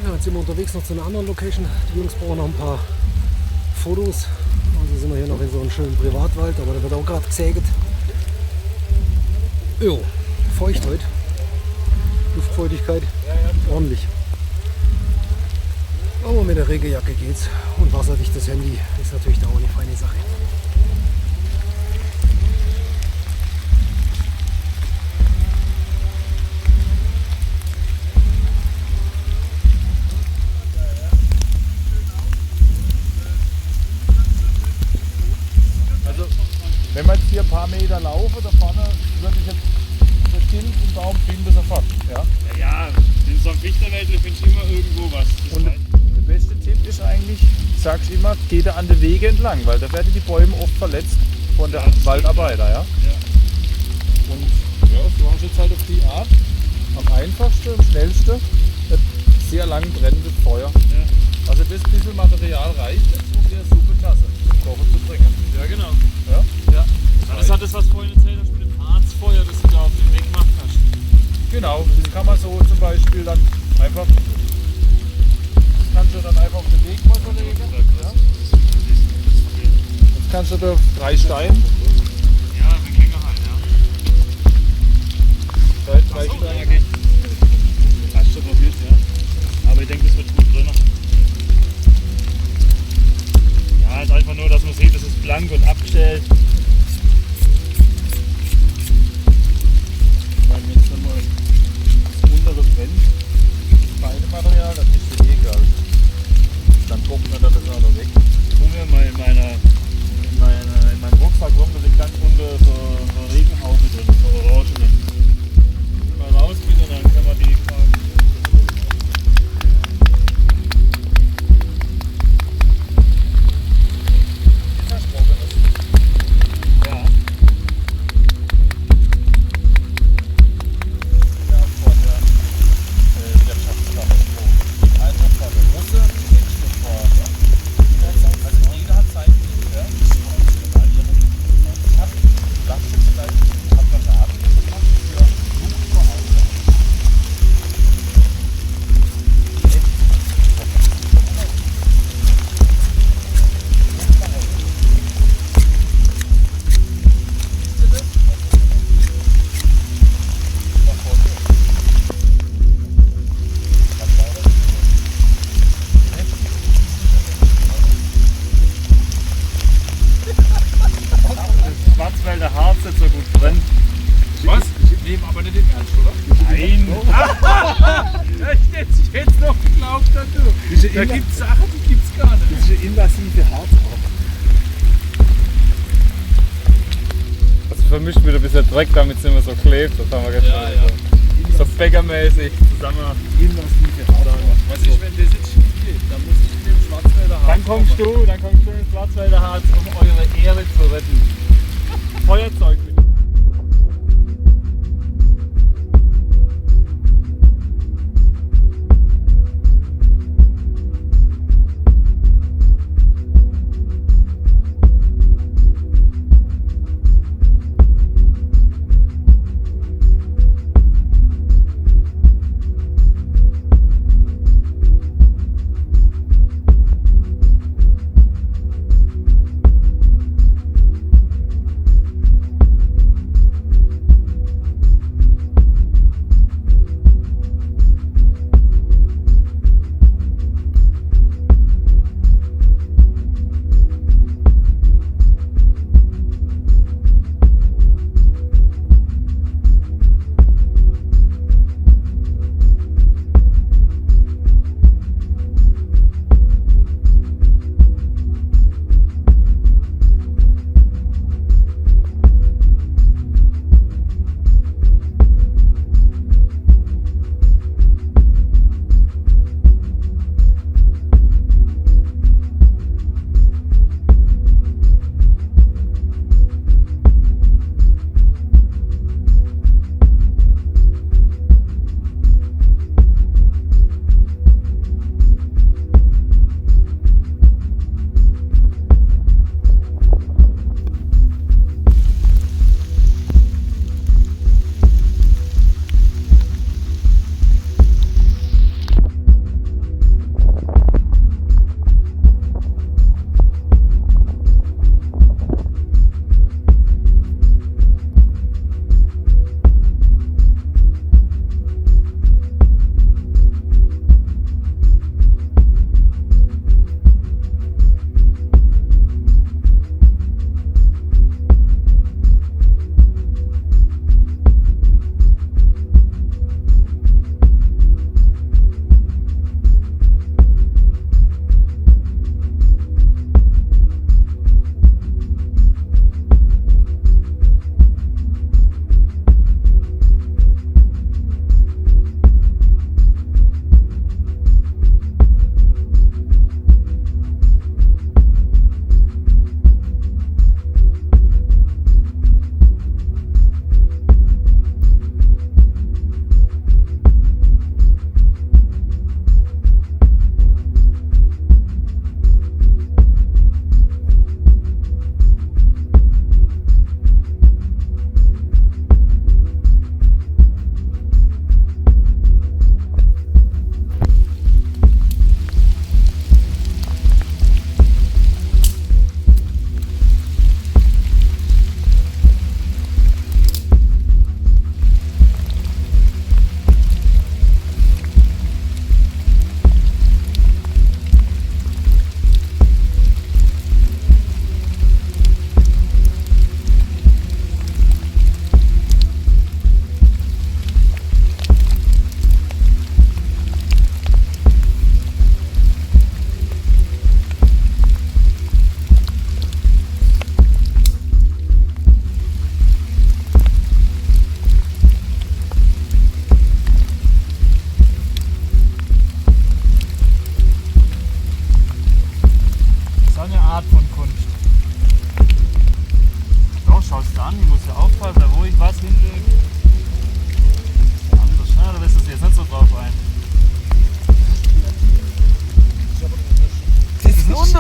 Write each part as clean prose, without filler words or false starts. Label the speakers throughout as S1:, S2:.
S1: Ja, jetzt sind wir unterwegs noch zu einer anderen Location. Die Jungs brauchen noch ein paar Fotos. Also sind wir hier noch in so einem schönen Privatwald, aber da wird auch gerade gesägt. Jo, feucht heute. Luftfeuchtigkeit ordentlich. Aber mit der Regenjacke geht's. Und wasserdichtes Handy ist natürlich da auch eine feine Sache.
S2: Wenn wir jetzt hier ein paar Meter laufen, da vorne würde ich jetzt bestimmt einen Baum finden wir sofort. Ja?
S3: Ja, in so einem Fichterwäldle finde ich immer irgendwo was.
S2: Und der beste Tipp ist eigentlich, sag ich immer, geht er an den Wege entlang, weil da werden die Bäume oft verletzt von der Waldarbeiter. Ja? Und ja, du hast jetzt halt auf die Art am einfachsten und schnellsten ein sehr lang brennendes Feuer.
S3: Ja.
S2: Also das bisschen Material reicht jetzt, um dir eine Suppetasse zum Kochen zu bringen.
S3: Ja, genau.
S2: Ja?
S3: Ja. Das hat das, was vorhin erzählt hast mit dem Harzfeuer, das du da auf dem Weg gemacht hast.
S2: Genau, das kann man so zum Beispiel dann einfach, das kannst du dann einfach auf den Weg mal verlegen. Ja? Jetzt kannst du da 3 Steine,
S3: Ja, wenn länger halt, ja.
S2: 3
S3: Ach so,
S2: Steine.
S3: okay. Hast du probiert, ja. Aber ich denke, das wird gut drin. Ja, ist einfach nur, dass man sieht, das ist blank und abgestellt.
S2: Weil wenn jetzt nochmal das untere brennt, das feine Material, dann ist es egal. Dann trocknet er das auch noch weg.
S3: Ich gucke mir mal in meinem Rucksack rum, da liegt ganz unter so Regenhaube drin, so Orangene. Mal raus bitte, dann kann man die fragen. Ja. Schwarzwälder Harz nicht so gut brennt.
S2: Was? Ich nehme aber nicht den Ernst, oder?
S3: Nein!
S2: Ich hätte es noch geglaubt, dass du. Da gibt es Sachen, die gibt es gar nicht.
S1: Das ist eine invasive Harzarbeit.
S4: Also vermischt wieder ein bisschen Dreck, damit es nicht mehr so klebt. Das haben wir gestern
S2: Ja, ja.
S4: so bäckermäßig zusammen.
S1: Invasive Harzarbeit.
S2: Was ist, wenn das jetzt schief geht? Dann muss ich in dem Schwarzwälder
S4: Dann kommst du ins Schwarzwälder Harz, um eure Ehre zu retten. Feuerzeug mit.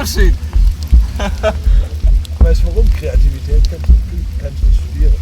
S2: Unterschied.
S5: Weißt du warum? Kreativität kannst du nicht studieren.